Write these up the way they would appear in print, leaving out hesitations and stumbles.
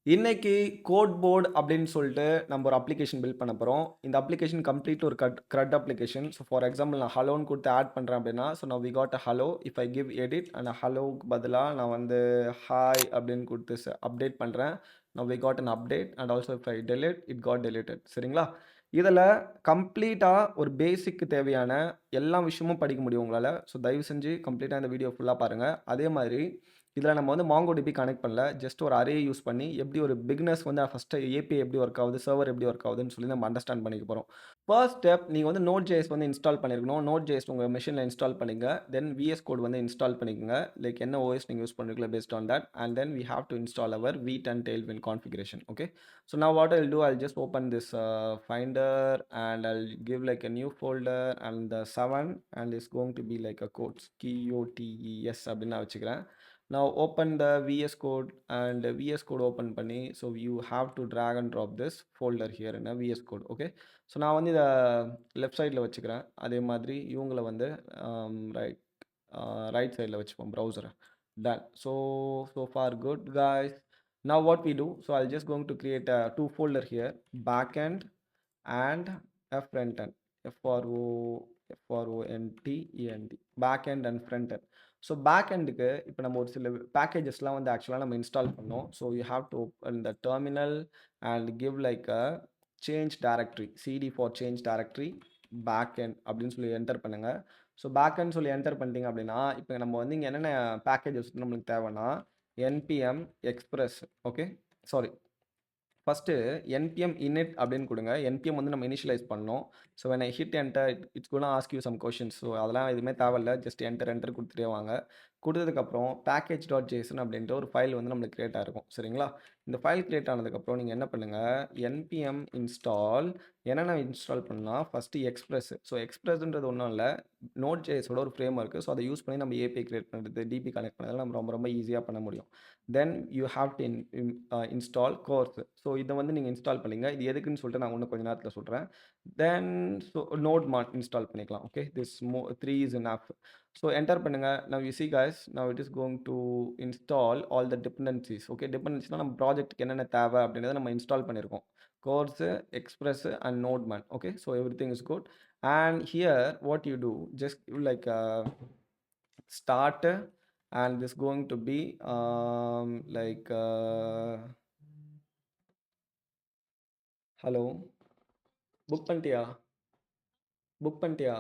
இன்னைக்கு code board அப்படின்னு சொல்லிட்டு நம்ம ஒரு அப்ளிகேஷன் பில்ட் பண்ண போறோம். இந்த அப்ளிகேஷன் கம்ப்ளீட் ஒரு CRUD application. So for example நான் ஹலோன்னு குடுத்து ஆட் பண்றேன் அப்படின்னா, so now we got a hello. If I give edit and ஹலோவுக்கு பதிலா நான் வந்து ஹாய் அப்படின்னு குடுத்து அப்டேட் பண்றேன். Now we got an update and also if I delete it got deleted. சரிங்களா? இதில கம்ப்ளீட்டா ஒரு பேசிக்கு தேவையான எல்லா விஷயமும் படிக்க முடியும் உங்களால. ஸோ தயவு செஞ்சு கம்ப்ளீட்டா இந்த வீடியோ ஃபுல்லா பாருங்க. அதே மாதிரி இதில நம்ம வந்து MongoDB கனெக்ட் பண்ணல. ஜஸ்ட் ஒரு அரே யூஸ் பண்ணி எப்படி ஒரு பிகினர்ஸ்க்கு வந்து ஃபர்ஸ்ட்டு API எப்படி ஒர்க் ஆகுது, சர்வர் எப்படி ஒர்க் ஆகுதுன்னு சொல்லி நம்ம அண்டர்ஸ்டாண்ட் பண்ணிக்க போறோம். ஃபர்ஸ்ட் ஸ்டெப் நீங்க வந்து Node.js வந்து இன்ஸ்டால் பண்ணியிருக்கணும். Node.js உங்க மெஷின்ல இன்ஸ்டால் பண்ணிங்க. தென் VS Code வந்து இன்ஸ்டால் பண்ணிக்கங்க. லைக் என்ன OS நீங்க யூஸ் பண்றீங்களோ based on that. And then we have to install our V10 Tailwind configuration. Okay. So now what I'll do, I'll just open this Finder and I'll give like a new folder and the 7 and it's going to be like a codes QOTES அப்படின்னு நான் வச்சுக்கிறேன். Now open the VS Code and VS Code open பண்ணி so you have to drag and drop this folder here in a VS Code. Okay. So நான் வந்து இதை left சைடில் வச்சுக்கிறேன். அதே மாதிரி இவங்கள வந்து ரைட் ரைட் சைடில் வச்சுப்போம் ப்ரௌசரை. Done. So for good guys. Now what we do, so I'll just going to create a two folder here, backend and a front end. FRONTEND backend and front end. So பேக்எண்டுக்கு இப்போ நம்ம ஒரு சில பேக்கேஜஸ்லாம் வந்து ஆக்சுவலாக நம்ம இன்ஸ்டால் பண்ணோம். So you have to open the terminal and give like a change directory, CD for change directory backend அப்படின்னு சொல்லி என்டர் பண்ணுங்க. ஸோ பேக்எண்ட் சொல்லி என்டர் பண்ணிட்டீங்க அப்படின்னா இப்போ நம்ம வந்து இங்கே என்னென்ன பேக்கேஜஸ் நம்மளுக்கு தேவைன்னா npm express. Okay, sorry, first npm init அப்படின்னு கொடுங்க. npm வந்து நம்ம இனிஷியலைஸ் பண்ணோம். So when I hit enter it's gonna ask you some questions. So அதெல்லாம் எதுவுமே தேவையில்ல. ஜஸ்ட் என்டர் கொடுத்துட்டே வாங்க. கொடுத்ததுக்கப்புறம் package.json அப்படின்ட்டு ஒரு ஃபைல் வந்து நம்மளுக்கு கிரியேட் ஆகிருக்கும். சரிங்களா? இந்த ஃபைல் கிரியேட் ஆனதுக்கப்புறம் நீங்கள் என்ன பண்ணுங்கள், npm install என்னென்ன இன்ஸ்டால் பண்ணால் ஃபஸ்ட்டு எக்ஸ்பிரஸ். ஸோ எக்ஸ்பிரஸ்ன்றது ஒன்றும் இல்லை, Node.jsோட ஒரு ஃப்ரேம் இருக்குது. ஸோ அதை யூஸ் பண்ணி நம்ம ஏபிஐ கிரியேட் பண்ணுறது, டிபி கனெக்ட் பண்ணுறதுலாம் நம்ம ரொம்ப ரொம்ப ஈஸியாக பண்ண முடியும். Then you have to install course. So இதை வந்து நீங்கள் இன்ஸ்டால் பண்ணிங்க. இது எதுக்குன்னு சொல்லிட்டு நான் இன்னும் கொஞ்ச நேரத்தில் சொல்கிறேன். தென் ஸோ நோட் இன்ஸ்டால் பண்ணிக்கலாம். Okay, this 3 is enough. So enter பண்ணுங்கள். Now you see guys, now it is going to install all the dependencies. Okay, டிபெண்டன்சினா நம்ம ப்ராஜெக்ட்டுக்கு என்னென்ன தேவை அப்படின்றத நம்ம இன்ஸ்டால் பண்ணியிருக்கோம். Cors, express and nodemon. Okay, so everything is good. And here what you do, just like start and this going to be like hello, book பண்ணிட்டியா? Book பண்ணிட்டியா?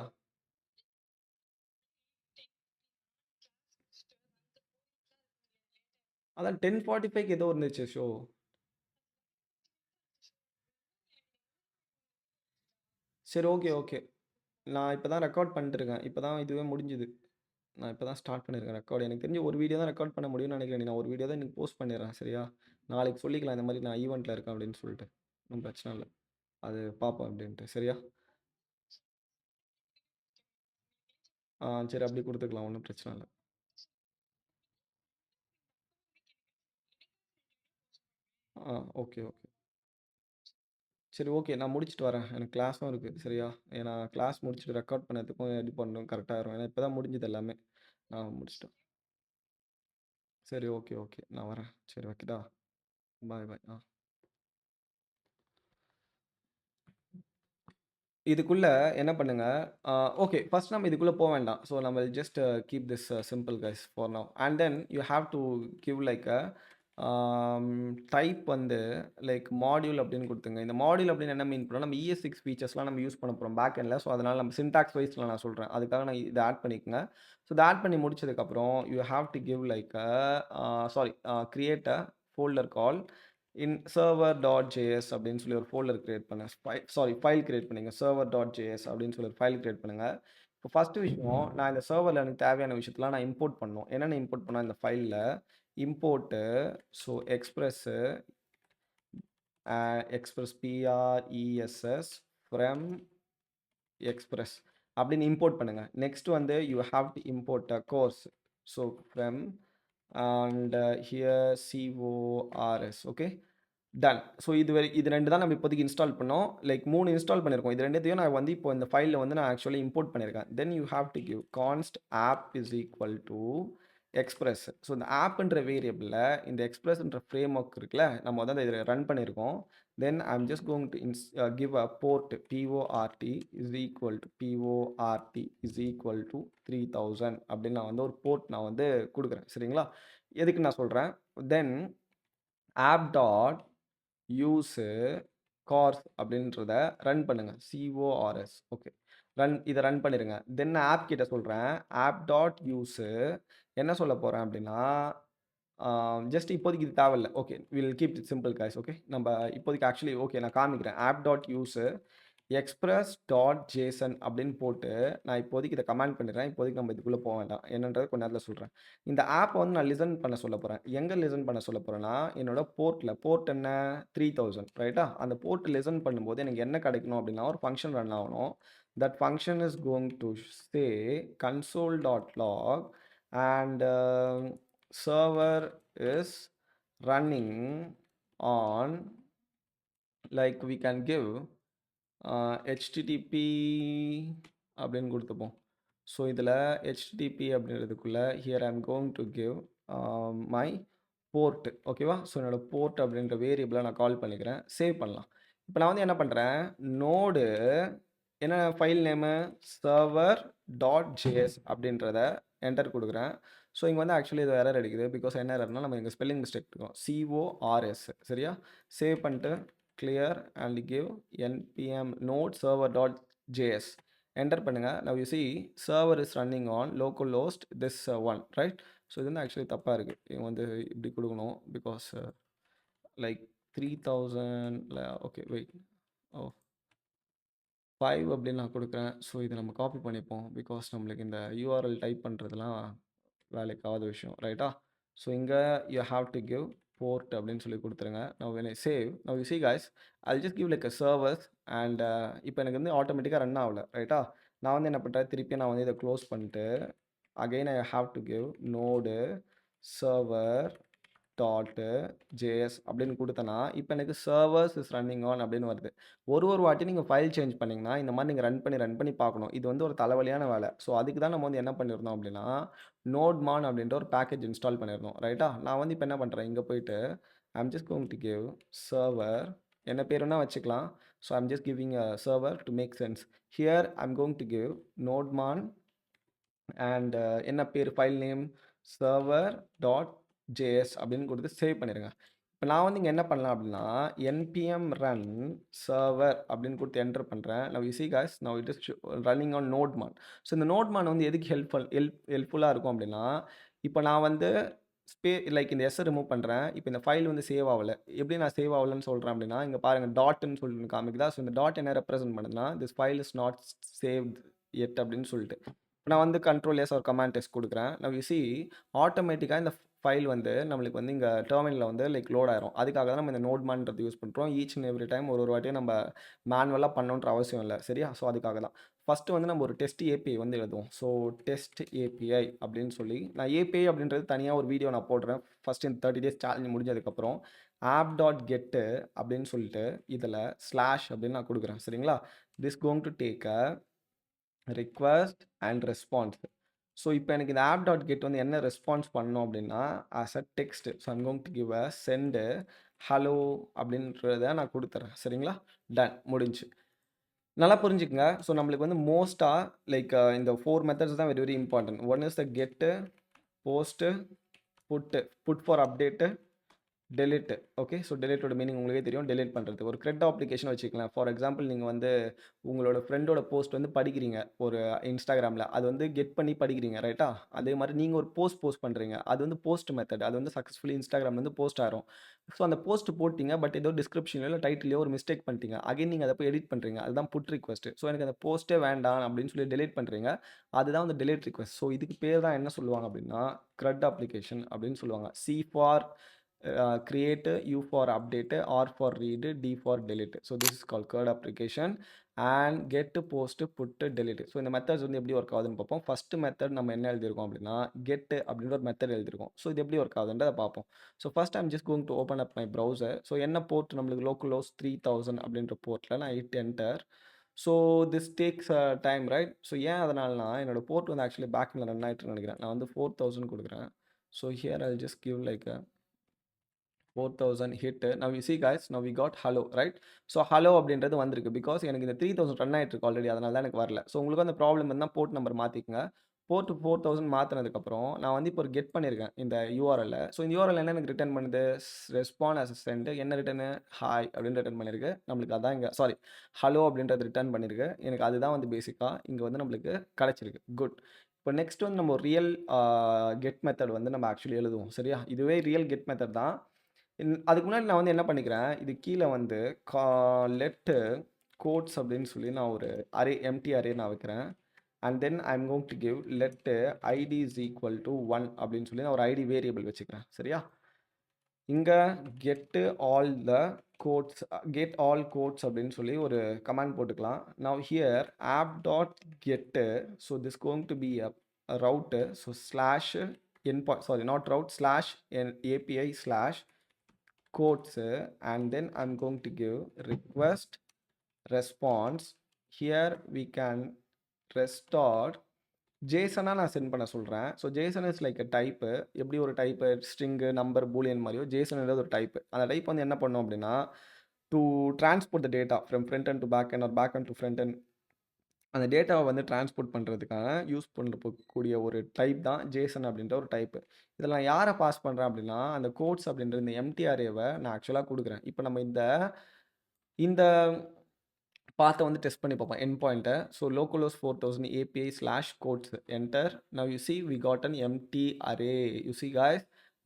அதான் 10:45க்கு ஏதோ இருந்துச்சு ஷோ. சரி, ஓகே ஓகே. நான் இப்போ தான் ரெக்கார்ட் பண்ணிட்டுருக்கேன். இப்போ தான் இதுவே முடிஞ்சுது. நான் இப்போ தான் ஸ்டார்ட் பண்ணியிருக்கேன் ரெக்கார்ட். எனக்கு தெரிஞ்சு ஒரு வீடியோ தான் ரெக்கார்ட் பண்ண முடியும்னு நினைக்கிறேன். நான் ஒரு வீடியோ தான் இன்னைக்கு போஸ்ட் பண்ணிடுறேன். சரியா? நாளைக்கு சொல்லிக்கலாம் இந்த மாதிரி நான் ஈவெண்ட்டில் இருக்கேன் அப்படின்னு சொல்லிட்டு. ஒன்றும் பிரச்சனை இல்லை. அது பார்ப்போம் அப்படின்ட்டு. சரியா? சரி, அப்படி கொடுத்துக்கலாம். ஒன்றும் பிரச்சனை இல்லை. Okay okay. சரி, ஓகே. நான் முடிச்சுட்டு வரேன். எனக்கு கிளாஸும் இருக்கு. சரியா? ஏன்னா கிளாஸ் முடிச்சுட்டு ரெக்கார்ட் பண்ணதுக்கும் எடிட் பண்ணணும் கரெக்ட்டா ஆயிரும். ஏன்னா இப்ப தான் முடிஞ்சுது எல்லாமே. நான் முடிச்சுட்டேன். சரி, ஓகே ஓகே. நான் வரேன். சரி, வைக்கட்டா? பாய் பாய். இதுக்குள்ள என்ன பண்ணுங்க, ஓகே, ஃபர்ஸ்ட் நம்ம இதுக்குள்ள வேண்டாம். ஸோ நம்ம just keep this simple guys for now. And then you have to give like a type வந்து லைக் மாடியூல் அப்படின்னு கொடுத்துங்க. இந்த மாடியூல் அப்படின்னு என்ன மீன் பண்ணோம், நம்ம ES6 ஃபீச்சர்ஸ்லாம் நம்ம யூஸ் பண்ண போகிறோம் பேக் எண்டில். ஸோ அதனால் நம்ம சின்டாக்ஸ் வைஸில் நான் சொல்கிறேன். அதுக்காக நான் இதை ஆட் பண்ணிக்கோங்க. ஸோ இதை ஆட் பண்ணி முடிச்சதுக்கப்புறம் you have to give like sorry, create a folder call in server.js அப்படின்னு சொல்லி ஒரு ஃபோல்டர் கிரியேட் பண்ண ஃபைல் கிரியேட் பண்ணுங்க. server.js அப்படின்னு சொல்லி ஒரு ஃபைல் கிரியேட் பண்ணுங்க. இப்போ ஃபர்ஸ்ட் விஷயம், நான் இந்த சர்வரில் எனக்கு தேவையான விஷயத்தெல்லாம் நான் இம்போர்ட் பண்ணணும். என்னென்ன இம்போர்ட் பண்ணால் இந்த ஃபைலில் import, so express, express PRESS from express அப்படின்னு இம்போர்ட் பண்ணுங்க. நெக்ஸ்ட் வந்து you have to import a CORS. So from and here CORS. Okay, done. So இது 2 தான் நம்ம இப்போதைக்கு இன்ஸ்டால் பண்ணோம். லைக் 3 இன்ஸ்டால் பண்ணியிருக்கோம். இது 2த்தையும் நான் வந்து இப்போ இந்த ஃபைலில் வந்து நான் ஆக்சுவலி இம்போர்ட் பண்ணியிருக்கேன். Then you have to give const app is equal to express. So இந்த ஆப்ன்ற வேரியபிள்ல இந்த எக்ஸ்பிரஸ்ன்ற ஃப்ரேம் ஒர்க் இருக்குல்ல, நம்ம வந்து இத ரன் பண்ணியிருக்கோம். Then I am just going to give a port PORT is equal to PORT is equal to 3000 அப்படின்னு நான் வந்து ஒரு போர்ட் நான் வந்து குடுக்குறேன். சரிங்களா? எதுக்கு நான் சொல்றேன். தென் ஆப் டாட் யூஸ் கார்ஸ் அப்படின்றத ரன் பண்ணுங்க. CORS. ஓகே. இத ரன் பண்ணிருங்க. தென் ஆப் கிட்ட சொல்றேன். ஆப் டாட் யூஸ் என்ன சொல்லப் போறேன் அப்படின்னா, ஜஸ்ட் இப்போதைக்கு இது தேவையில்ல. Okay. Will keep it simple guys. Okay. நம்ப இப்போதைக்கு ஆக்சுவலி ஓகே நான் காமிக்கிறேன். App dot use express dot JSON அப்படின்னு போட்டு நான் இப்போதைக்கு இத கமாண்ட் பண்ணிடுறேன். இப்போதைக்கு நம்ம இதுக்குள்ள போ வேண்டாம். என்னன்றத கொஞ்ச நேரத்துல சொல்றேன். இந்த ஆப்ப வந்து நான் லிசன் பண்ண சொல்லப் போறேன். எங்க லிசன் பண்ண சொல்லப் போறேன்னா, என்னோட போர்ட்ல. போர்ட் என்ன? 3000 ரைட்டா? அந்த போர்ட் லிசன் பண்ணும்போது எனக்கு என்ன கிடைக்கணும் அப்படின்னா, ஒரு ஃபங்ஷன் ரன் ஆகணும். That function is going to say console.log and server is running on like we can give HTTP அப்படின்னு குடுத்துப்போம். ஸோ இதில HTTP அப்படின்றதுக்குள்ள here I am going to give my port ஓகேவா? ஸோ என்னோட போர்ட் அப்படின்ற வேரியபிள நான் கால் பண்ணிக்கிறேன். சேவ் பண்ணலாம். இப்ப நான் வந்து என்ன பண்றேன், நோடு என்ன file name server dot JS அப்படின்றத என்டர் குடுக்குறேன். ஸோ இங்க வந்து ஆக்சுவலி இது எரர் அடிக்குது. பிகாஸ் என்ன எரர்னா நம்ம இங்க ஸ்பெல்லிங் மிஸ்டேக் இருக்கும். CORS சரியா? சேவ் பண்ணிட்டு clear and give npm node server.js enter பண்ணுங்க. Now you see server is running on localhost this one right? So இது வந்து ஆக்சுவலி தப்பா இருக்கு. இவங்க வந்து இப்படி குடுக்கணும். Because like 3000 okay wait. Oh 5 அப்படின்னு நான் குடுக்குறேன். ஸோ இத நம்ம காப்பி பண்ணிப்போம். பிகாஸ் நம்மளுக்கு இந்த URL டைப் பண்றதெல்லாம் வேலைக்கு ஆகாத விஷயம் ரைட்டா? ஸோ இங்க you have to give port அப்படின்னு சொல்லி குடுத்துருங்க. Now when I save now you see guys I'll just give like a servers and இப்போ எனக்கு வந்து ஆட்டோமேட்டிக்கா ரன் ஆகல ரைட்டா? நான் வந்து என்ன பண்றேன், திருப்பி நான் வந்து இத க்ளோஸ் பண்ணிட்டு again I have to give node server dot JS அப்படின்னு குடுத்தேன்னா, இப்ப எனக்கு சர்வர்ஸ் இஸ் ரன்னிங் ஆன் அப்படின்னு வருது. ஒரு வாட்டி நீங்க ஃபைல் சேஞ்ச் பண்ணீங்கன்னா, இந்த மாரி நீங்க ரன் பண்ணி பார்க்கணும். இது வந்து ஒரு தலைவலியான வேலை. ஸோ அதுக்கு தான் நம்ம வந்து என்ன பண்ணியிருந்தோம் அப்படின்னா, நோட்மான் அப்படின்ற ஒரு பேக்கேஜ் இன்ஸ்டால் பண்ணியிருந்தோம். ரைட்டா? நான் வந்து இப்ப என்ன பண்றேன், இங்க போயிட்டு I am just going to give server என்ன பேர் வேணா வச்சுக்கலாம். So I am just giving a server to make sense. Here I am going to give nodemon and என்ன பேர் file name server dot JS அப்படின்னு கொடுத்து சேவ் பண்ணிடுங்க. இப்போ நான் வந்து இங்கே என்ன பண்ணலாம் அப்படின்னா npm run server அப்படின்னு கொடுத்து என்டர் பண்ணுறேன். now you see guys now it is running on nodman. So இந்த nodman வந்து எதுக்கு ஹெல்ப்ஃபுல்லாக இருக்கும் அப்படின்னா, இப்போ நான் வந்து லைக் இந்த எஸ்ஸை ரிமூவ் பண்ணுறேன். இப்போ இந்த ஃபைல் வந்து சேவ் ஆகல. எப்படி நான் சேவ் ஆகலன்னு சொல்கிறேன் அப்படின்னா, இங்கே பாருங்கள் டாட்னு சொல்லிட்டு காமிக்குதா. ஸோ இந்த டாட் என்ன ரெப்ரசென்ட் பண்ணுதுன்னா, this file is not saved yet அப்படின்னு சொல்லிட்டு. நான் வந்து கண்ட்ரோல் எஸ் ஒரு கமாண்ட் டெஸ்ட் குடுக்குறேன். நவ் யூ see ஆட்டோமேட்டிக்கா இந்த ஃபைல் வந்து நம்மளுக்கு வந்து இங்க டெர்மினல்ல வந்து லைக் லோட் ஆயிரும். அதுக்காக தான் நம்ம இந்த நோட்மான்றது யூஸ் பண்றோம். ஈச் அண்ட் எவ்ரி டைம் ஒரு வாட்டியும் நம்ம மேனுவலா பண்ணணுன்ற அவசியம் இல்ல. சரியா? ஸோ அதுக்காக தான். ஃபர்ஸ்ட் வந்து நம்ம ஒரு டெஸ்ட் API வந்து எழுதுவோம். ஸோ டெஸ்ட் API அப்படின்னு சொல்லி நான் API அப்படின்றது தனியா ஒரு வீடியோ நான் போடுறேன். ஃபர்ஸ்ட் இந்த 30 டேஸ் சேலஞ்ச் முடிஞ்சதுக்கப்புறம் app.get அப்படின்னு சொல்லிட்டு இதில ஸ்லாஷ் அப்படின்னு நான் குடுக்குறேன். சரிங்களா? This going to take a request and response. So இப்போ எனக்கு இந்த ஆப் டாட் கெட் வந்து என்ன ரெஸ்பான்ஸ் பண்ணணும் அப்படின்னா, as a text. So I'm going to give a send hello அப்படின்றத நான் குடுத்துறேன். சரிங்களா? டன் முடிஞ்சுச்சு. நல்லா புரிஞ்சுக்கங்க. ஸோ நம்மளுக்கு வந்து மோஸ்ட்டா லைக் இந்த 4 மெத்தட்ஸ் தான் very very important. One is the get, post, put for update, delete. Okay. So டெலிட்டோட மீனிங் உங்களுக்கே தெரியும். டெலிட் பண்றது. ஒரு கிரெட் அப்ளிகேஷன் வச்சுக்கலாம். ஃபார் எக்ஸாம்பிள் நீங்க வந்து உங்களோட ஃப்ரெண்டோட போஸ்ட் வந்து படிக்கிறீங்க. ஒரு Instagramல. அது வந்து கெட் பண்ணி படிக்கிறீங்க. ரைட்டா? அதே மாரி நீங்க ஒரு போஸ்ட் பண்றீங்க. அது வந்து போஸ்ட் மெத்தட். அது வந்து சக்சஸ்ஃபுல்லி Instagramல வந்து போஸ்ட் ஆயிரும். ஸோ அந்த போஸ்ட் போட்டீங்க. பட் ஏதோ டிஸ்கிரிப்ஷன்லயோ இல்ல டைட்டில்லயோ ஒரு மிஸ்டேக் பண்ணிட்டீங்க. அகைன் நீங்க அத போய் எடிட் பண்றீங்க. அதுதான் புட் ரிக்வெஸ்ட். ஸோ எனக்கு அந்த போஸ்ட்டே வேண்டாம் அப்படின்னு சொல்லி டெலிட் பண்றீங்க. அதுதான் வந்து டெலிட் ரிக்வெஸ்ட். ஸோ இதுக்கு பேர் தான் என்ன சொல்லுவாங்க அப்படின்னா, கிரெட் அப்ளிகேஷன் அப்படின்னு சொல்லுவாங்க. C for create, U for update, R for read, D for delete. So this is called CRUD application and get, post, put, delete. So இந்த மெத்தட்ஸ் வந்து எப்படி ஒர்க் ஆகுதுன்னு பார்ப்போம். ஃபர்ஸ்ட் மெத்தட் நம்ம என்ன எழுதியிருக்கோம் அப்படின்னா get அப்படின்ற ஒரு மெத்தட் எழுதியிருக்கோம். ஸோ இது எப்படி ஒர்க் ஆகுதுன்றதை பார்ப்போம். So first I'm just going to open up my browser. So என்ன போர்ட் நம்மளுக்கு லோக்கல் ஹோஸ்ட் 3000 அப்படின்ற போர்ட்டில் நான் hit enter. So this takes time right. So ஏன் அதனாலனா என்னோட போர்ட் வந்து ஆக்சுவலி பேக்ல ரன் ஆகிட்டு நினைக்கிறேன். நான் வந்து 4000 கொடுக்குறேன். So here I'll just give like a 4000 hit. Now you see guys, now we got hello, right? So hello அப்படின்றது வந்திருக்கு பிகாஸ் எனக்கு இந்த 3000 ரன் ஆயிட்டு இருக்கு ஆல்ரெடி, அதனால தான் எனக்கு வரல. ஸோ உங்களுக்கு அந்த ப்ராப்ளம் இருந்தால் போர்ட் நம்பர் மாற்றிக்கங்க. போர்ட் 4000 மாற்றினதுக்கப்புறம் நான் வந்து இப்போ ஒரு கெட் பண்ணியிருக்கேன் இந்த யூஆர்எல்ல. ஸோ இந்த யூஆர்எல் என்ன எனக்கு ரிட்டர்ன் பண்ணுது? ரெஸ்பாண்ட் அசிஸ்டன்ட் என்ன ரிட்டர்னு? ஹாய் அப்படின்னு ரிட்டர்ன் பண்ணியிருக்கு. நம்மளுக்கு அதான் இங்கே சாரி ஹலோ அப்படின்றது ரிட்டர்ன் பண்ணியிருக்கு. எனக்கு அதுதான் வந்து பேசிக்காக இங்கே வந்து நம்மளுக்கு கிடச்சிருக்கு. குட். இப்போ நெக்ஸ்ட் வந்து நம்ம ரியல் கெட் மெத்தட் வந்து நம்ம ஆக்சுவலி எழுதுவோம். சரியா? இதுவே ரியல் கெட் மெத்தட் தான். அதுக்கு முன்னாடி நான் வந்து என்ன பண்ணிக்கிறேன், இது கீழே வந்து லெட்டு கோட்ஸ் அப்படின்னு சொல்லி நான் ஒரு அரே எம்டி அரே நான் வைக்கிறேன். And then I am going to give let ID is equal to 1 அப்படின்னு சொல்லி நான் ஒரு ஐடி வேரியபிள் வச்சுக்கிறேன். சரியா? இங்கே get all the quotes, get all quotes அப்படின்னு சொல்லி ஒரு கமாண்ட் போட்டுக்கலாம். Now here app dot get, so this going to be a route, so slash endpoint, sorry not route, slash API slash quotes, and then I'm going to give request response. Here we can restore ஜேசனாக நான் send பண்ண சொல்கிறேன். So Jason is like a type. எப்படி ஒரு type string number Boolean மாதிரியோ ஜேசன்ன்றது ஒரு type. அந்த type வந்து என்ன பண்ணோம் அப்படின்னா, to transport the data from front and to back and or back and to front and, அந்த டேட்டாவை வந்து டிரான்ஸ்போர்ட் பண்ணுறதுக்கான யூஸ் பண்ணக்கூடிய ஒரு டைப் தான் ஜேசன் அப்படின்ற ஒரு டைப்பு. இதில் நான் யாரை பாஸ் பண்ணுறேன் அப்படின்னா, அந்த கோட்ஸ் அப்படின்ற இந்த எம்டிஆர்ஏவை நான் ஆக்சுவலாக கொடுக்குறேன். இப்போ நம்ம இந்த இந்த பாத்தை வந்து டெஸ்ட் பண்ணி பார்ப்போம் என் பாயிண்ட்டை. So localhost 4000 API slash codes, enter. Now you see we got an empty array. You see guys,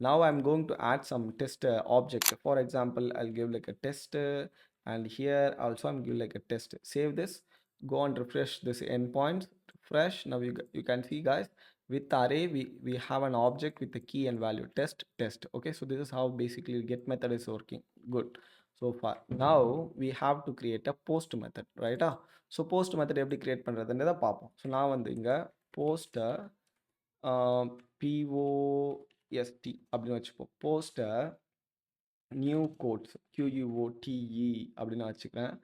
now I'm going to add some test object. For example, I'll give like a test, and here also I'm give like a test. Save this, go and refresh this endpoint, refresh. Now you can see guys, with array we have an object with the key and value test. Okay, so this is how basically get method is working. Good. So far now we have to create a post method, right? So post method எப்படி create பண்ணுறதுன்றதை பார்ப்போம். So நான் வந்து இங்கே போஸ்ட்டை POST அப்படின்னு வச்சுப்போம். போஸ்ட்டை new quotes QUOTE அப்படின்னு வச்சுக்கிறேன்.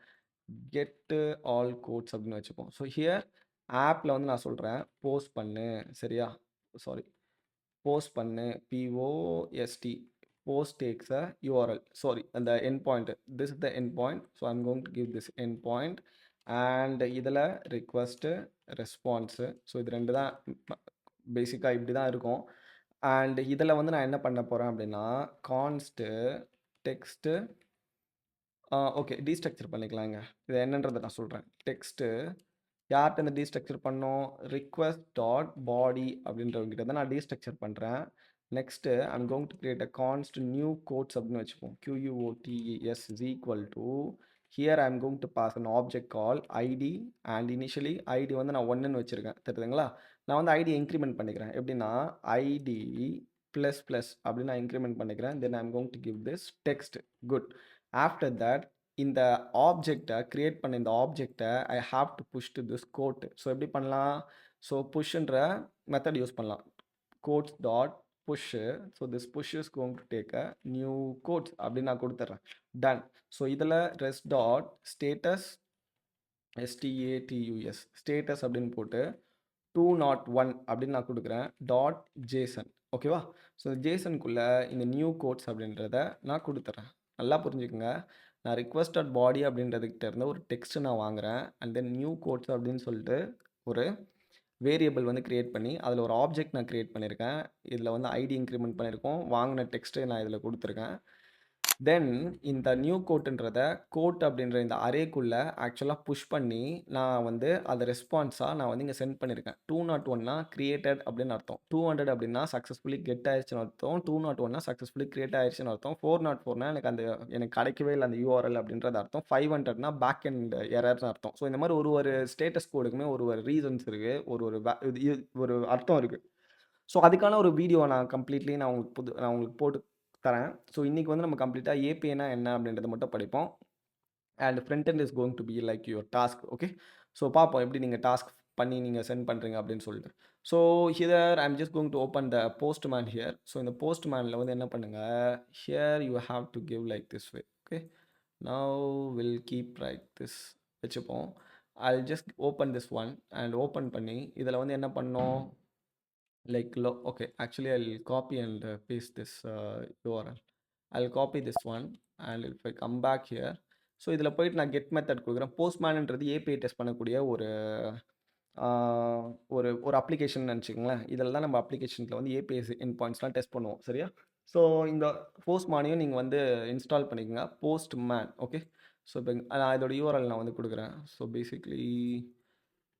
கெட் ஆல் கோட்ஸ் அப்படின்னு வச்சுப்போம். ஸோ ஹியர் ஆப்பில் வந்து நான் சொல்கிறேன் போஸ்ட் பண்ணு. சரியா? சாரி, போஸ்ட் பண்ணு POST. post takes a URL, sorry, and the endpoint, this is the endpoint, so I'm going to give this endpoint, and இதில் request response. ஸோ இது ரெண்டு தான் பேசிக்காக இப்படி தான் இருக்கும். அண்ட் இதில் வந்து நான் என்ன பண்ண போகிறேன் அப்படின்னா, கான்ஸ்ட்டு டெக்ஸ்ட்டு ஓகே டீஸ்ட்ரக்சர் பண்ணிக்கலாங்க. இது என்னன்றதை நான் சொல்கிறேன். டெக்ஸ்ட்டு யார்கிட்ட இந்த டீஸ்ட்ரக்சர் பண்ணோம், ரிக்வெஸ்ட் டாட் பாடி அப்படின்றவங்கிட்ட தான் நான் டீஸ்ட்ரக்சர் பண்ணுறேன். Next I'm going to create a const new quotes அப்படின்னு வச்சுப்போம். QUOTES is equal to, here I'm going to pass an object call ID, and initially ID வந்து நான் 1ன்னு வச்சுருக்கேன். தெரியுதுங்களா? நான் வந்து ஐடி இன்க்ரிமெண்ட் பண்ணிக்கிறேன். எப்படின்னா ID ப்ளஸ் ப்ளஸ் அப்படின்னு நான் இன்க்ரிமெண்ட் பண்ணிக்கிறேன். Then I'm going to give this text. Good. After that இந்த ஆப்ஜெக்டை கிரியேட் பண்ண இந்த ஆப்ஜெக்டை I have to push to this quote. So எப்படி பண்ணலாம்? ஸோ புஷ்ன்ற மெத்தட் யூஸ் பண்ணலாம். Quotes dot push. So this push is going to take a new quotes அப்படின்னு நான் கொடுத்துட்றேன். டன். ஸோ இதில் res dot status STATUS status அப்படின்னு போட்டு 201 அப்படின்னு நான் கொடுக்குறேன். Dot JSON. ஓகேவா? ஸோ ஜேசனுக்குள்ளே இந்த நியூ கோட்ஸ் அப்படின்றத நான் கொடுத்துட்றேன். நல்லா புரிஞ்சுக்கோங்க. நான் ரிக்வெஸ்ட் டாட் பாடி அப்படின்றதுக்கிட்ட இருந்து ஒரு டெக்ஸ்ட்டு நான் வாங்குகிறேன். அண்ட் தென் நியூ கோட்ஸ் அப்படின்னு சொல்லிட்டு ஒரு வேரியபிள் வந்து க்ரியேட் பண்ணி அதில் ஒரு ஆப்ஜெக்ட் நான் க்ரியேட் பண்ணியிருக்கேன். இதில் வந்து ஐடி இன்க்ரிமெண்ட் பண்ணியிருக்கோம். வாங்கின டெக்ஸ்ட்டு நான் இதில் கொடுத்துருக்கேன். தென் இந்த நியூ கோட்டுன்றத கோட் அப்படின்ற இந்த அரேக்குள்ளே ஆக்சுவலாக புஷ் பண்ணி நான் வந்து அதை ரெஸ்பான்ஸாக நான் வந்து இங்கே சென்ட் பண்ணியிருக்கேன். 201னா கிரியேட்டட் அப்படின்னு அர்த்தம். 200 அப்படின்னா சக்ஸஸ்ஃபுல்லி கெட் ஆயிடுச்சுன்னு அர்த்தம். 201னா சக்ஸஸ்ஃபுல்லி கிரியேட் ஆயிடுச்சுன்னு அர்த்தம். 404னா எனக்கு கிடைக்கவே இல்லை அந்த யூஆர்எல் அப்படின்றது அர்த்தம். 500னா பேக் அண்ட் எரர்னு அர்த்தம். ஸோ இந்த மாதிரி ஒரு ஸ்டேட்டஸ் கோடுக்குமே ஒரு ரீசன்ஸ் இருக்குது, ஒரு அர்த்தம் இருக்குது. ஸோ அதுக்கான ஒரு வீடியோ நான் கம்ப்ளீட்லி நான் உங்களுக்கு போட்டு தரேன். ஸோ இன்றைக்கி வந்து நம்ம கம்ப்ளீட்டாக ஏபிஐனா என்ன அப்படின்றத மட்டும் படிப்போம். And front end is going to be like your task. Okay, so பார்ப்போம் எப்படி நீங்கள் டாஸ்க் பண்ணி நீங்கள் சென்ட் பண்ணுறீங்க அப்படின்னு சொல்லிட்டு. So here I'm just going to open the Postman here. So இந்த போஸ்ட்மேனில் வந்து என்ன பண்ணுங்கள், here you have to give like this way. Okay, now will keep right this வச்சுப்போம். I just open this one and open பண்ணி இதில் வந்து என்ன பண்ணோம், like okay, actually I'll copy and paste this URL. I'll copy this one, and if I come back here, so இதில் போயிட்டு நான் get method கொடுக்குறேன். போஸ்ட்மேன்ன்றது ஏபிஐ டெஸ்ட் பண்ணக்கூடிய ஒரு ஒரு ஒரு அப்ளிகேஷன் நினச்சிக்கோங்களேன். இதில் தான் நம்ம அப்ளிகேஷனில் வந்து ஏபிஐ என் பாயிண்ட்ஸ்லாம் டெஸ்ட் பண்ணுவோம், சரியா? ஸோ இந்த போஸ்ட்மேனையும் நீங்கள் வந்து இன்ஸ்டால் பண்ணிக்கோங்க, போஸ்ட்மேன். ஓகே, ஸோ இப்போ நான் இதோட யூஆர்எல் நான் வந்து கொடுக்குறேன். ஸோ பேசிக்லி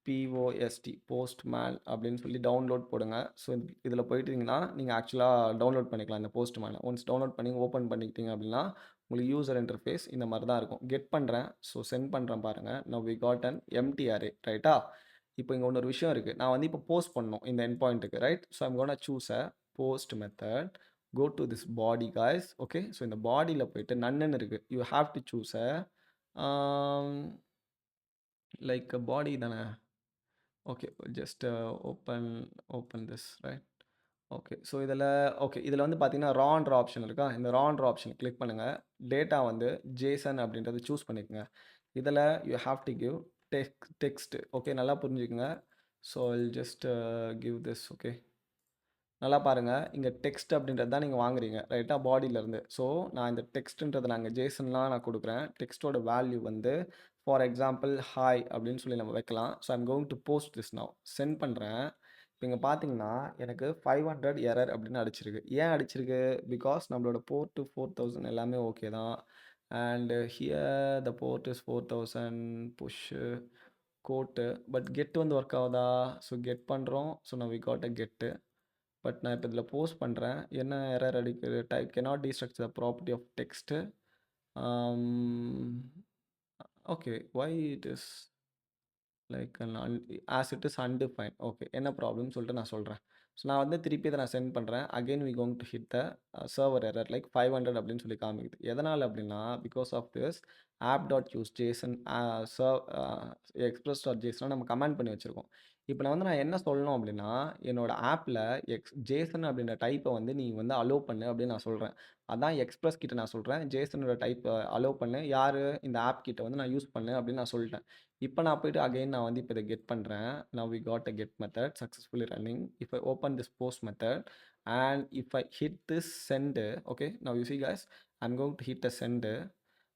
பிஓஎஸ்டி போஸ்ட்மேன் அப்படின்னு சொல்லி டவுன்லோட் போடுங்க. ஸோ இதில் போயிட்டீங்கன்னா நீங்கள் ஆக்சுவலாக டவுன்லோட் பண்ணிக்கலாம் இந்த போஸ்ட்மேனை. ஒன்ஸ் டவுன்லோட் பண்ணி ஓப்பன் பண்ணிக்கிட்டீங்க அப்படின்னா உங்களுக்கு யூசர் இன்டர்ஃபேஸ் இந்த மாதிரி தான் இருக்கும். கெட் பண்ணுறேன், ஸோ சென்ட் பண்ணுறேன் பாருங்கள். Now we got an empty array, ரைட்டா? இப்போ இங்கே இன்னொரு விஷயம் இருக்குது. நான் வந்து இப்போ போஸ்ட் பண்ணணும் இந்த என் பாயிண்ட்டுக்கு, right? So I'm gonna choose a post method, go to this body guys. Okay, so இந்த பாடியில் போயிட்டு நன்னு இருக்குது. You have to choose a like body தானே. Okay, just open this, right? Okay, so இதில் வந்து பார்த்தீங்கன்னா ரான்ற ஆப்ஷன் இருக்கா? இந்த ரான்ற ஆப்ஷன் கிளிக் பண்ணுங்கள். டேட்டா வந்து ஜேசன் அப்படின்றத சூஸ் பண்ணிக்கோங்க. இதில் you have to give text. Okay, நல்லா புரிஞ்சுக்குங்க. So I'll just give this. Okay, நல்லா பாருங்கள், இங்கே டெக்ஸ்ட் அப்படின்றது தான் நீங்கள் வாங்குறீங்க, ரைட்டாக? பாடியிலேருந்து. ஸோ நான் இந்த டெக்ஸ்ட்டுன்றதை நாங்கள் ஜேசன்லாம் நான் கொடுக்குறேன். டெக்ஸ்ட்டோட வேல்யூ வந்து ஃபார் எக்ஸாம்பிள் ஹாய் அப்படின்னு சொல்லி நம்ம வைக்கலாம். So I'm going to post this now. Send பண்ணுறேன். இப்போ இங்கே பார்த்தீங்கன்னா எனக்கு 500 எரர் அப்படின்னு அடிச்சிருக்கு. ஏன் அடிச்சிருக்கு? பிகாஸ் நம்மளோட போர்ட் டு 4000 எல்லாமே ஓகே தான். And here the port is 4000 push code. But get வந்து ஒர்க் ஆகுதா? ஸோ கெட் பண்ணுறோம். ஸோ நான் வி காட் அ கெட்டு. பட் நான் இப்போ இதில் போஸ்ட் பண்ணுறேன். என்ன எரர் அடிக்குது? Type cannot destruct the property of text. Okay, why it is like as it is undefine. Okay, என்ன ப்ராப்ளம்னு சொல்லிட்டு நான் சொல்கிறேன். ஸோ நான் வந்து திருப்பி இதை நான் சென்ட் பண்ணுறேன். Again we going to hit the server error like 500 அப்படின்னு சொல்லி காமிக்குது. எதனால் அப்படின்னா because of this app dot use JSON express dot ஜேசனை நம்ம கமெண்ட் பண்ணி வச்சுருக்கோம். இப்போ நான் என்ன சொல்லணும் அப்படின்னா என்னோட ஆப்பில் ஜேசன் அப்படின்ற டைப்பை வந்து நீ வந்து அலோவ் பண்ணு அப்படின்னு நான் சொல்கிறேன். அதான் எக்ஸ்பிரஸ் கிட்ட நான் சொல்கிறேன், ஜேசனோட டைப்பை அலோவ் பண்ணு, யார் இந்த ஆப் கிட்ட வந்து நான் யூஸ் பண்ணு அப்படின்னு நான் சொல்லிட்டேன். இப்போ நான் போயிட்டு அகைன் நான் வந்து இப்போ இதை கெட் பண்ணுறேன். Now we got a get method successfully running. If I open this post method and if I hit this send, okay, now you see guys, I'm going to hit a send.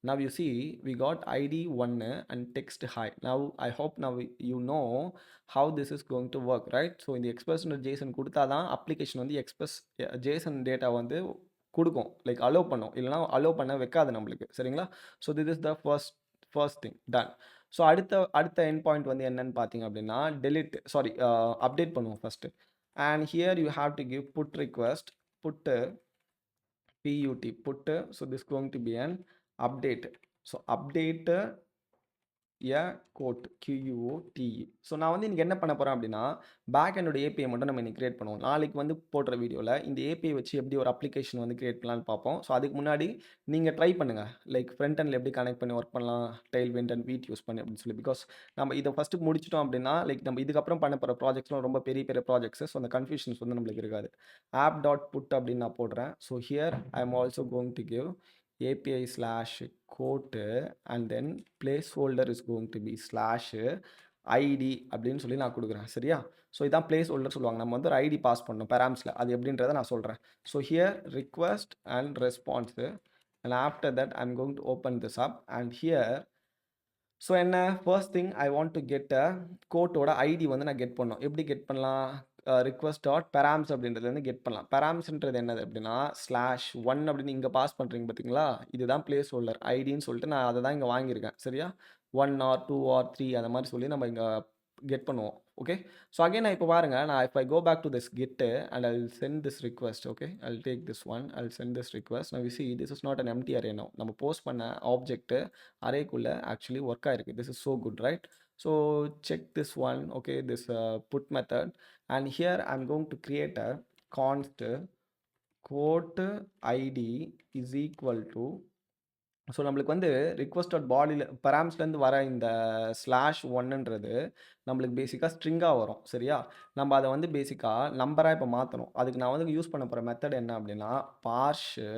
Now you see we got id 1 and text hi. Now I hope now you know how this is going to work, right? So in the express.json கொடுத்தா தான் application வந்து express Jason data வந்து கொடுக்கும், like allow பண்ணும், இல்லைனா allow பண்ண வைக்காது நம்மளுக்கு, சரிங்களா? So this is the first thing done. So அடுத்த என் பாயிண்ட் வந்து என்னன்னு பார்த்தீங்க அப்படின்னா அப்டேட் பண்ணுவோம் first. And here you have to give put request, put put. So this is going to be an update. So update quote QUOTE. So நான் வந்து இன்றைக்கி என்ன பண்ண போகிறேன் அப்படின்னா பேக் என்னோட ஏபிஐ மட்டும் நம்ம இன்றைக்கி கிரியேட் பண்ணுவோம். நாளைக்கு வந்து போடுற வீடியோவில் இந்த ஏபிஐ வச்சு எப்படி ஒரு அப்ளிகேஷன் வந்து கிரியேட் பண்ணலான்னு பார்ப்போம். ஸோ அதுக்கு முன்னாடி நீங்கள் ட்ரை பண்ணுங்கள், லைக் ஃப்ரண்ட் எண்டில் எப்படி கனெக்ட் பண்ணி ஒர்க் பண்ணலாம், டெயில் விண்ட் அண்ட் வீட் யூஸ் பண்ணி அப்படின்னு சொல்லி. பிகாஸ் நம்ம இதை ஃபஸ்ட்டு முடிச்சிட்டோம் அப்படின்னா லைக் நம்ம இதுக்கப்புறம் பண்ண போகிற ப்ராஜெக்ட்ஸ்லாம் ரொம்ப பெரிய பெரிய ப்ராஜெக்ட்ஸ். ஸோ அந்த கன்ஃபியூஷன்ஸ் வந்து நம்மளுக்கு இருக்காது. ஆப் டாட் புட் அப்படின்னு நான் போடுறேன். So here I am also going to give API / quote and then placeholder is going to be /id அப்படின்னு சொல்லி நான் கொடுக்குறேன், சரியா? ஸோ இதான் பிளேஸ் ஹோல்டர் சொல்லுவாங்க. நம்ம வந்து ஒரு ஐடி பாஸ் பண்ணணும் பேராம்ஸில், அது எப்படின்றத நான் சொல்கிறேன். So here request and response and after that I'm going to open this up and here so என்ன first thing I want to get a கோட்டோட ஐடி வந்து நான் கெட் பண்ணணும். எப்படி கெட் பண்ணலாம்? ரிக்வெஸ்ட் டாட் பெராம்ஸ் அப்படின்றது வந்து கெட் பண்ணலாம். பெராம்ஸ்ன்றது என்னது அப்படின்னா /1 அப்படின்னு இங்கே பாஸ் பண்ணுறீங்க பார்த்தீங்களா, இதுதான் பிளேஸ் ஹோல்டர் ஐடின்னு சொல்லிட்டு நான் அதை தான் இங்கே வாங்கியிருக்கேன், சரியா? 1 or 2 or 3 அந்த மாதிரி சொல்லி நம்ம இங்கே கெட் பண்ணுவோம். ஓகே, ஸோ அகைன் நான் இப்போ பாருங்கள், நான் இப்போ I go back to this get and I will send this request. Okay, I will take this one, I will send this request. நான் see this is not an empty array. நம்ம post பண்ண object அரேக்குள்ளே actually work ஆயிருக்கு. This is so good, right? So check this one, okay, this put method, and here I'm going to create a const quote id is equal to. So நம்மளுக்கு வந்து request dot பாடியில் பெராம்ஸ்லேருந்து வர இந்த /1ன்றது நம்மளுக்கு பேசிக்காக ஸ்ட்ரிங்காக வரும், சரியா? நம்ம அதை வந்து பேசிக்காக நம்பராக இப்போ மாற்றணும். அதுக்கு நான் வந்து யூஸ் பண்ண போகிற மெத்தட் என்ன அப்படின்னா பார்ஷு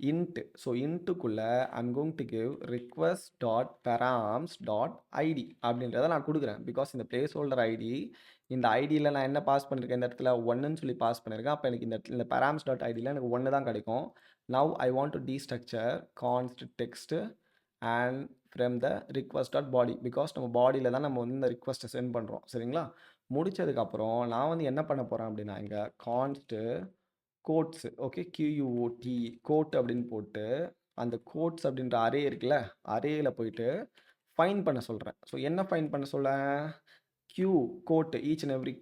int. ஸோ இன்ட்டுக்குள்ள I'm going to give request dot params dot ID அப்படின்றத நான் கொடுக்குறேன். பிகாஸ் இந்த பிளேஸ் ஹோல்டர் ஐடி இந்த ஐடியில் நான் என்ன பாஸ் பண்ணியிருக்கேன், இந்த இடத்துல ஒன்றுன்னு சொல்லி பாஸ் பண்ணியிருக்கேன். அப்போ எனக்கு இந்த params டாட் ஐடியில் எனக்கு ஒன்று தான் கிடைக்கும். Now I want to destructure const text and from the request dot body. Because நம்ம பாடியில் தான் நம்ம வந்து இந்த ரிக்வஸ்ட்டை சென்ட் பண்ணுறோம். சரிங்களா? முடிச்சதுக்கப்புறம் நான் வந்து என்ன பண்ண போகிறேன் அப்படின்னா, இங்கே கான்ஸ்ட்டு கோட்ஸ், ஓகே, கியூஓடி கோட் அப்படின்னு போட்டு அந்த கோட்ஸ் அப்படின்ற அரே இருக்குல்ல, அரேயில் போயிட்டு ஃபைன் பண்ண சொல்கிறேன். ஸோ என்ன ஃபைன் பண்ண சொல்ல, q quote each and every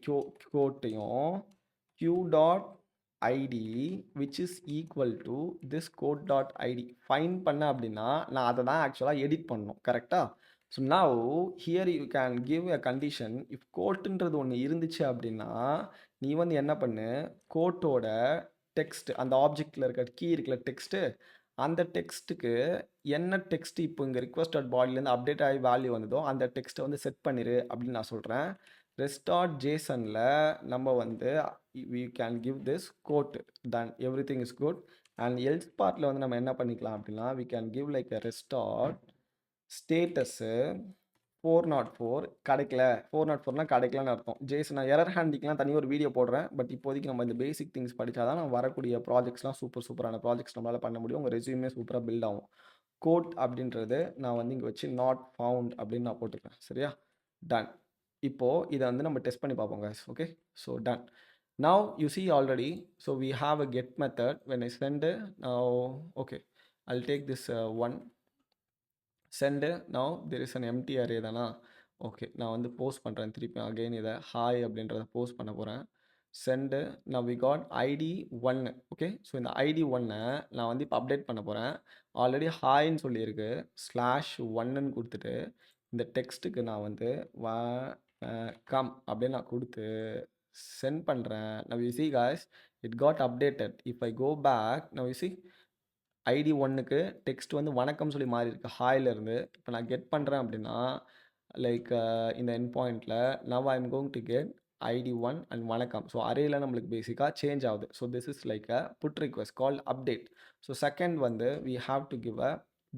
கோட்டையும் q dot ID which is equal to this quote dot ID find பண்ண அப்படின்னா நான் அதை தான் ஆக்சுவலாக எடிட் பண்ணணும். கரெக்டாக? So now here you can give a condition. If கோட்டுன்றது ஒன்று இருந்துச்சு அப்படின்னா நீ வந்து என்ன பண்ணு, கோட்டோட டெக்ஸ்ட் அந்த ஆப்ஜெக்டில் இருக்க கீ இருக்குல்ல டெக்ஸ்ட்டு, அந்த டெக்ஸ்ட்டுக்கு என்ன டெக்ஸ்ட் இப்போ இங்கே ரிக்வஸ்ட் டாட் பாடியிலேருந்து அப்டேட் ஆகி வேல்யூ வந்ததோ அந்த டெக்ஸ்ட்டை வந்து செட் பண்ணிடு அப்படின்னு நான் சொல்கிறேன். ரெஸ்டார்ட் ஜேசனில் நம்ம வந்து we can give this quote then everything is good. and else பார்ட்டில் வந்து நம்ம என்ன பண்ணிக்கலாம் அப்படின்னா we can give like a restart status 404 கிடைக்கல. 404னா கிடைக்கலன்னு அர்த்தம். ஜேசன் நான் எரர் ஹேண்டிங்லாம் தனி ஒரு வீடியோ போடுறேன். பட் இப்போதைக்கு நம்ம இந்த பேசிக் திங்ஸ் படித்தா தான் நம்ம வரக்கூடிய ப்ராஜெக்ட்ஸ்லாம் சூப்பரான ப்ராஜெக்ட்ஸ் நம்மளால் பண்ண முடியும். உங்கள் ரெஸ்யூமே சூப்பராக பில்ட் ஆகும். கோட் அப்படின்றது நான் வந்து இங்கே வச்சு நாட் ஃபவுண்ட் அப்படின்னு நான் போட்டுக்கிறேன். சரியா? டன். இப்போது இதை வந்து நம்ம டெஸ்ட் பண்ணி பார்ப்போம் guys. Okay, so done. now you see already, so we have a get method. when I send now, okay, I'll take this one send. now there is an empty array தானா. Okay, நான் வந்து post பண்ணுறேன் திருப்பி again இதை hi அப்படின்றத post பண்ண போகிறேன். send. now we got id 1. Okay, so இந்த id 1 நான் வந்து இப்போ அப்டேட் பண்ண போகிறேன். ஆல்ரெடி ஹாய்ன்னு சொல்லியிருக்கு, /1ன்னு கொடுத்துட்டு இந்த டெக்ஸ்ட்டுக்கு நான் வந்து கம் அப்படின்னு நான் கொடுத்து சென்ட் பண்ணுறேன். now you see guys, it got updated. if I go back, now you see ID 1க்கு டெக்ஸ்ட் வந்து வணக்கம் சொல்லி மாறி இருக்கு ஹாயிலிருந்து. இப்போ நான் கெட் பண்ணுறேன் அப்படின்னா லைக் இந்த என் பாயிண்டில் now I am going to get ID 1 and வணக்கம். ஸோ அரேயில் நம்மளுக்கு பேசிக்காக சேஞ்ச் ஆகுது. So this is like a put request call update. So second வந்து we have to give a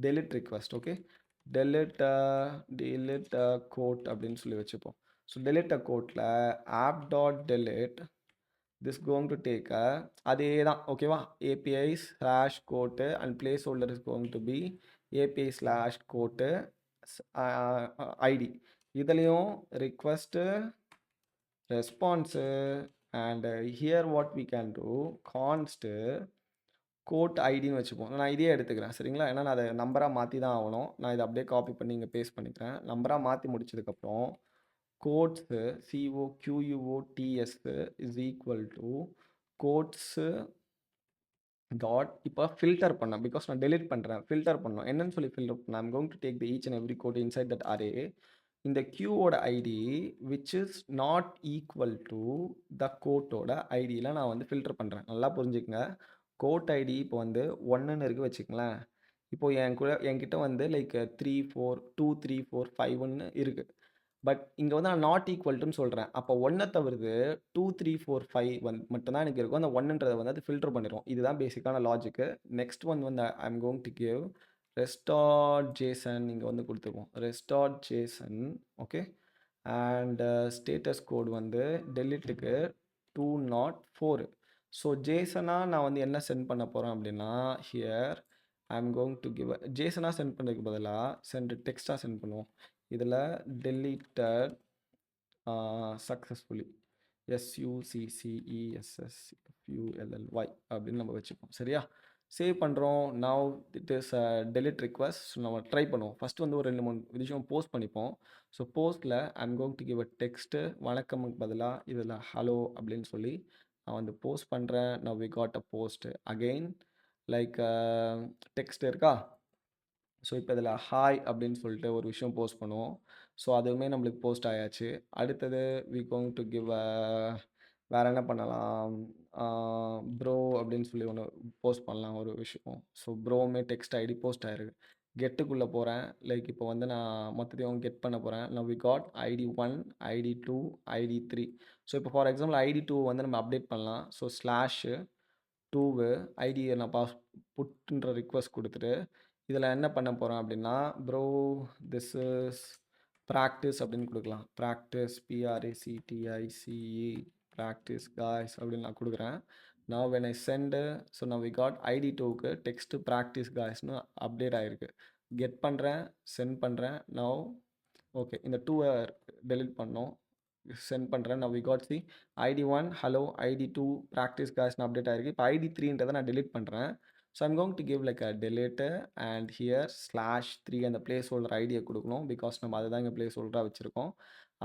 delete request. Okay, delete quote அப்படின்னு சொல்லி வச்சுப்போம். ஸோ delete கோட்டில் app dot delete this going to take அதே தான். ஓகேவா? API / quote and placeholder is going to be API / quote ID. இதுலேயும் request response and here what we can do const quote ஐடின்னு வச்சுப்போம். நான் இதே எடுத்துக்கிறேன். சரிங்களா? ஏன்னா நான் அதை நம்பராக மாற்றி தான் ஆகணும். நான் இதை அப்படியே காப்பி பண்ணி இங்கே பேஸ்ட் பண்ணிக்கிறேன். நம்பராக மாற்றி முடிச்சதுக்கப்புறம் quotes QUOTS is equal to quotes dot இப்போ ஃபில்டர் பண்ணேன். பிகாஸ் நான் டெலிட் பண்ணுறேன். ஃபில்டர் பண்ணோம். என்னன்னு சொல்லி ஃபில்டர் பண்ணேன், I'm going to take the each and every quote inside that array. இந்த கியூவோட ID which is not equal to the கோட்டோட ஐடியில் நான் வந்து ஃபில்டர் பண்ணுறேன். நல்லா புரிஞ்சுக்கங்க. கோட் ஐடி இப்போ வந்து 1ன்னு இருக்குது வச்சுக்கங்களேன். இப்போது என்கிட்ட வந்து லைக் 3 4 2 3 4 5ன்னு இருக்குது. பட் இங்கே வந்து நான் நாட் ஈக்குவல்ட்டுன்னு சொல்கிறேன். அப்போ 1 தவிர்த்து 2 3 4 5 மட்டும்தான் எனக்கு இருக்கும். அந்த 1ன்றதை வந்து அது ஃபில்டர் பண்ணிடும். இதுதான் பேசிக்கான லாஜிக்கு. நெக்ஸ்ட் ஒன் வந்து I am going to give restart JSON. இங்கே வந்து கொடுத்துருவோம் restart JSON. Okay, and status code வந்து டெலிட்டுக்கு 204. ஸோ ஜேசனாக நான் வந்து என்ன சென்ட் பண்ண போகிறேன் அப்படின்னா here I am going to give ஜேசனாக சென்ட் பண்ணுறதுக்கு பதிலாக சென்ட் டெக்ஸ்டாக சென்ட் பண்ணுவோம். இதில் deleted successfully SUCCESSFULLY அப்படின்னு நம்ம வச்சுப்போம். சரியா? சேவ் பண்ணுறோம். Now it is delete request. So நம்ம ட்ரை பண்ணுவோம். ஃபஸ்ட்டு வந்து ஒரு 2-3 விஷயம் போஸ்ட் பண்ணிப்போம். ஸோ போஸ்ட்டில் I'm going to give a text வணக்கமுக்கு பதிலாக இதில் ஹலோ அப்படின்னு சொல்லி நான் வந்து போஸ்ட் பண்ணுறேன். Now we got a post again like text இருக்கா. ஸோ இப்போ இதில் ஹாய் அப்படின்னு சொல்லிட்டு ஒரு விஷயம் போஸ்ட் பண்ணுவோம். ஸோ அதுவுமே நம்மளுக்கு போஸ்ட் ஆயாச்சு. அடுத்தது வி கோயிங் டு கிவ் வேறு என்ன பண்ணலாம், ப்ரோ அப்படின்னு சொல்லி ஒன்று போஸ்ட் பண்ணலாம் ஒரு விஷயம். ஸோ ப்ரோவுமே டெக்ஸ்ட் ஐடி போஸ்ட் ஆயிருக்கு. கெட்டுக்குள்ளே போகிறேன். லைக் இப்போ வந்து நான் மொத்தத்தையும் கெட் பண்ண போகிறேன். Now we got ID 1 ID 2 ID 3. So இப்போ ஃபார் எக்ஸாம்பிள் ஐடி 2 வந்து நம்ம அப்டேட் பண்ணலாம். ஸோ ஸ்லாஷு 2 ஐடியை நான் புட்ன்ற ரிக்வெஸ்ட் கொடுத்துட்டு இதில் என்ன பண்ண போகிறேன் அப்படின்னா ப்ரோ திஸ் இஸ் ப்ராக்டிஸ் அப்படின்னு கொடுக்கலாம். ப்ராக்டிஸ் PRACTICE ப்ராக்டிஸ் காய்ஸ் அப்படின்னு நான் கொடுக்குறேன். now when I send so now we got ID2க்கு டெக்ஸ்ட் ப்ராக்டிஸ் காய்ஸ்னு அப்டேட் ஆகிருக்கு. கெட் பண்ணுறேன், சென்ட் பண்ணுறேன். now ஓகே இந்த 2 delete பண்ணோம், சென்ட் பண்ணுறேன். now we got the ID1 hello ID2 practice காய்ஸ்னு அப்டேட் ஆகிருக்கு. இப்போ ID3ன்றதை நான் delete பண்ணுறேன். so I'm going to give like a delete and here /3 அந்த placeholder ஐடியை கொடுக்கணும் பிகாஸ் நம்ம அதுதான் இங்கே placeholder வச்சுருக்கோம்.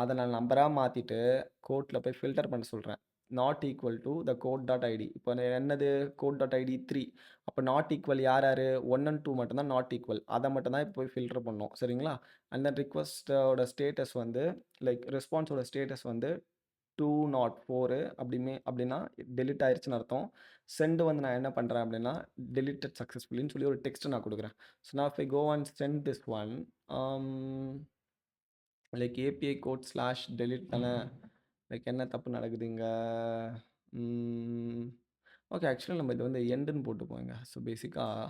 அதை நான் நம்பராக மாற்றிட்டு கோட்டில் போய் ஃபில்டர் பண்ண சொல்கிறேன். Not equal to the quote dot ID. இப்போ என்னது கோட் டாட் ஐடி 3. அப்போ நாட் ஈக்குவல் யார் யார் 1 and 2 மட்டும்தான் நாட் ஈக்குவல். அதை மட்டும் தான் இப்போ போய் ஃபில்டர் பண்ணோம் சரிங்களா. அந்த ரிக்வஸ்ட்டோட ஸ்டேட்டஸ் வந்து லைக் ரெஸ்பான்ஸோட ஸ்டேட்டஸ் வந்து 204 அப்படின்னா டெலிட் ஆயிடுச்சுன்னு அர்த்தம். சென்ட் வந்து நான் என்ன பண்ணுறேன் அப்படின்னா டெலிட்டட் சக்ஸஸ்ஃபுல்லின்னு சொல்லி ஒரு டெக்ஸ்ட் நான் கொடுக்குறேன். ஸோ நான் if I go and send this one like API quote /delete தானே, லைக் என்ன தப்பு நடக்குது இங்கே. ஓகே ஆக்சுவலாக நம்ம இது வந்து எண்டுன்னு போட்டுப்போம் இங்கே. ஸோ பேசிக்காக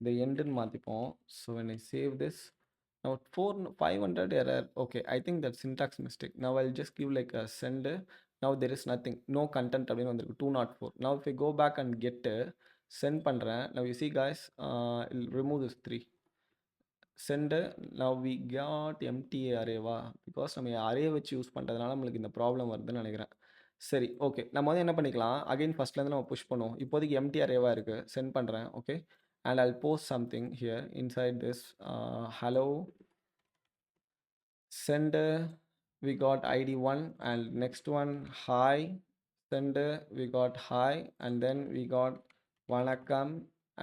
இந்த எண்டுன்னு மாற்றிப்போம். So when I save this now 500 error. okay I think that's syntax mistake. now I'll just give like a send. now there is nothing, no content அப்படின்னு வந்திருக்கு 204. now if I go back and get send பண்ணுறேன். now you see guys remove this 3 send. now we got empty arrayவா பிகாஸ் நம்ம array வச்சு use பண்ணுறதுனால நம்மளுக்கு இந்த ப்ராப்ளம் வருதுன்னு நினைக்கிறேன். சரி ஓகே நம்ம வந்து என்ன பண்ணிக்கலாம் அகைன் ஃபஸ்ட்லேருந்து நம்ம புஷ் பண்ணுவோம். இப்போதைக்கு எம்டி அரேவாக இருக்குது. சென்ட் பண்ணுறேன். Okay and I'll post something here inside this hello send. we got ID1 and next one hi send. we got hi and then we got vanakkam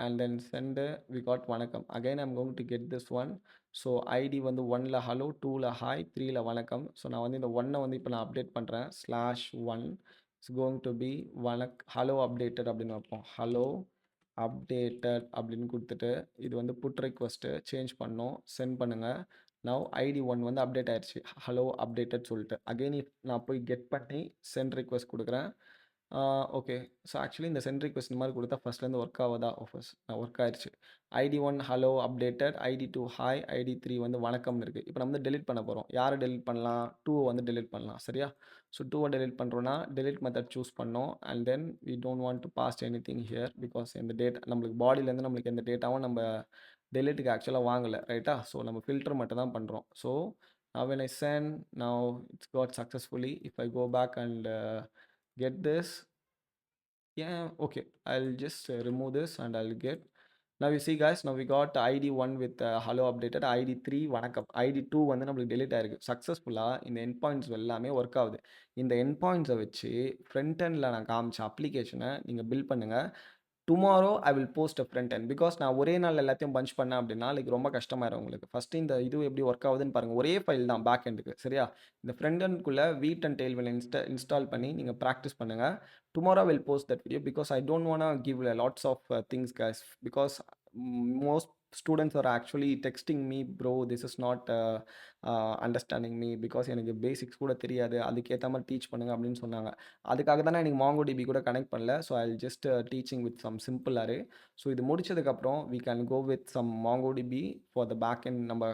and then send. we got vanakkam. again I'm going to get this one. So ID வந்து 1ல் hello 2ல் hi 3ல் வணக்கம். So நான் வந்து இந்த 1 வந்து இப்போ நான் அப்டேட் பண்ணுறேன். /1 it's going to be hello updated அப்படின்னு வைப்போம். ஹலோ அப்டேட்டட் அப்படின்னு கொடுத்துட்டு இது வந்து புட் ரிக்வெஸ்ட்டு சேஞ்ச் பண்ணோம். சென்ட் பண்ணுங்கள். now ID1 வந்து அப்டேட் ஆயிடுச்சு ஹலோ அப்டேட்டட் சொல்லிட்டு. அகெயின் நான் போய் கெட் பண்ணி சென்ட் ரிக்வெஸ்ட் கொடுக்குறேன். ஓகே ஸோ ஆக்சுவலி இந்த சென்ட் ரிக்வெஸ்ட் இந்த மாதிரி கொடுத்தா ஃபஸ்ட்லேருந்து ஒர்க் ஆகுதா ஒர்க் ஆயிடுச்சு. ID1 hello updated, ID2 hi, ID3 வந்து வணக்கம்னு இருக்குது. இப்போ நம்ம வந்து டெலிட் பண்ண போகிறோம். யாரை டெலிட் பண்ணலாம் 2 வந்து டெலிட் பண்ணலாம் சரியா. ஸோ 2 டெலிட் பண்ணுறோன்னா டெலிட் மெத்தட் சூஸ் பண்ணோம் and then we don't want to pass any thing here because இந்த டேட்டா நம்மளுக்கு பாடியிலேருந்து நம்மளுக்கு எந்த டேட்டாவும் நம்ம டெலிட்டுக்கு ஆக்சுவலாக வாங்கலை ரைட்டா. ஸோ நம்ம ஃபில்டர் மட்டும் தான் பண்ணுறோம். So when I send now it's got successfully. if I go back and get this okay I'll just remove this and I'll get. now you see guys now we got ID1 with hello updated, ID3 வணக்கம், ID2 வந்து நம்மளுக்கு delete ஆயிருக்கு. சக்ஸஸ்ஃபுல்லாக இந்த end points எல்லாமே work ஆகுது. இந்த end பாயிண்ட்ஸை வச்சு ஃப்ரண்ட் எண்டில் நான் காமிச்ச அப்ளிகேஷனை நீங்கள் பில்ட் பண்ணுங்கள். Tomorrow I will post a front end because நான் ஒரே நாள் எல்லாத்தையும் பஞ்ச் பண்ணேன் அப்படின்னா லைக் ரொம்ப கஷ்டமாயிரும் உங்களுக்கு. ஃபஸ்ட்டு இந்த இது எப்படி ஒர்க் ஆகுதுன்னு பாருங்கள். ஒரே ஃபைல் தான் பேக் எண்டுக்கு சரியா. இந்த ஃப்ரண்ட் எண்டுக்குள்ளே வீட் அண்ட் டெயில் வில் இன்ஸ்டால் பண்ணி நீங்கள் ப்ராக்டிஸ் பண்ணுங்கள். Tomorrow will post that video because I don't want give lots of things guys because most students are actually texting me bro this is not understanding me because எனக்கு basics கூட தெரியாது, அதுக்கேற்ற மாதிரி teach பண்ணுங்க அப்படின்னு சொன்னாங்க. அதுக்காக தான் எனக்கு MongoDB கூட கனெக்ட் பண்ணல. So I just teaching with some simple array. ஸோ இது முடிச்சதுக்கப்புறம் we can go with some MongoDB for the back end நம்ம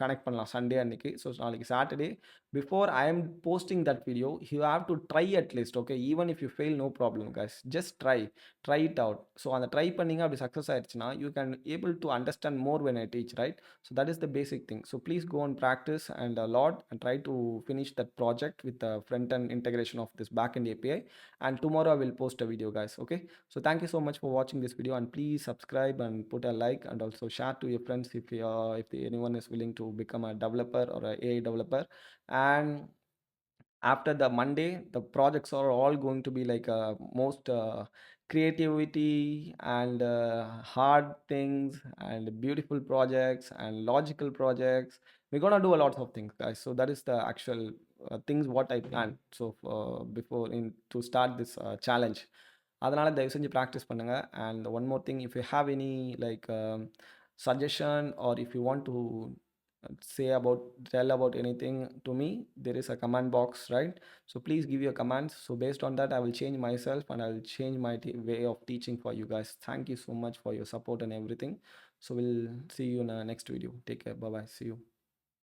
கனெக்ட் பண்ணலாம் சண்டே அன்னைக்கு. ஸோ நாளைக்கு Saturday before I am posting that video you have to try at least. Okay even if you fail no problem guys just try it out. So அந்த try பண்ணிங்க அப்படி success ஆயிடுச்சுன்னா you can able to understand more when I teach right. So that is the basic thing. So please go and practice and a lot and try to finish that project with the front end integration of this backend API. and tomorrow I will post a video guys. okay so thank you so much for watching this video and please subscribe and put a like and also share to your friends if anyone is willing to become a developer or a AI developer. and after the Monday the projects are all going to be like most creativity and hard things and beautiful projects and logical projects. We're gonna do a lot of things guys. So that is the actual things what I planned so before to start this challenge. அதனால் தயவு செஞ்சு practice பண்ணுங்கள். And one more thing, if you have any like suggestion or if you want to say about, tell about anything to me, there is a comment box, right? So please give your comments. So based on that, I will change myself and I will change my way of teaching for you guys. Thank you so much for your support and everything. So we'll see you in the next video. Take care. Bye bye. See you.